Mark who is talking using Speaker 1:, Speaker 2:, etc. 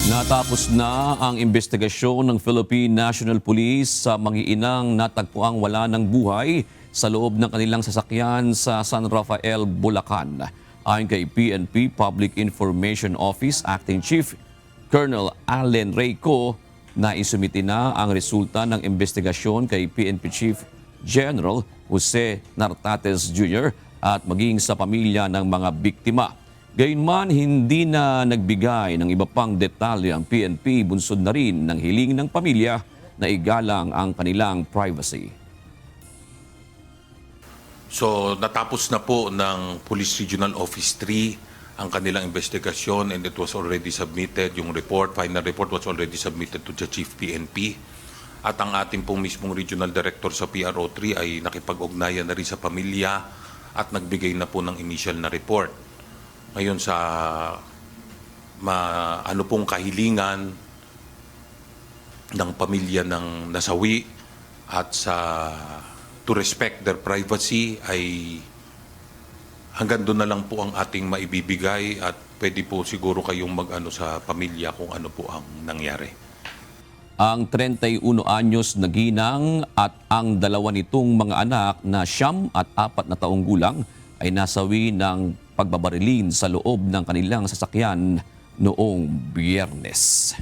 Speaker 1: Natapos na ang investigasyon ng Philippine National Police sa mag-iinang natagpuang wala ng buhay sa loob ng kanilang sasakyan sa San Rafael, Bulacan. Ayon kay PNP Public Information Office Acting Chief Colonel Allen Reyco, na isumiti na ang resulta ng investigasyon kay PNP Chief General Jose Nartates Jr. at maging sa pamilya ng mga biktima. Gayunman, hindi na nagbigay ng iba pang detalye ang PNP, bunsod na rin ng hiling ng pamilya na igalang ang kanilang privacy.
Speaker 2: So natapos na po ng Police Regional Office 3 ang kanilang investigasyon, and it was already submitted. Yung report, final report was already submitted to the Chief PNP. At ang ating pong mismong Regional Director sa PRO3 ay nakipag-ugnayan na rin sa pamilya at nagbigay na po ng initial na report. Ngayon sa ano pong kahilingan ng pamilya ng nasawi at to respect their privacy, ay hanggang doon na lang po ang ating maibibigay, at pwede po siguro kayong mag-ano sa pamilya kung ano po ang nangyari.
Speaker 1: Ang 31 anyos na ginang at ang dalawa nitong mga anak na 9 at 4 na taong gulang ay nasawi ng pagbabarilin sa loob ng kanilang sasakyan noong Biyernes.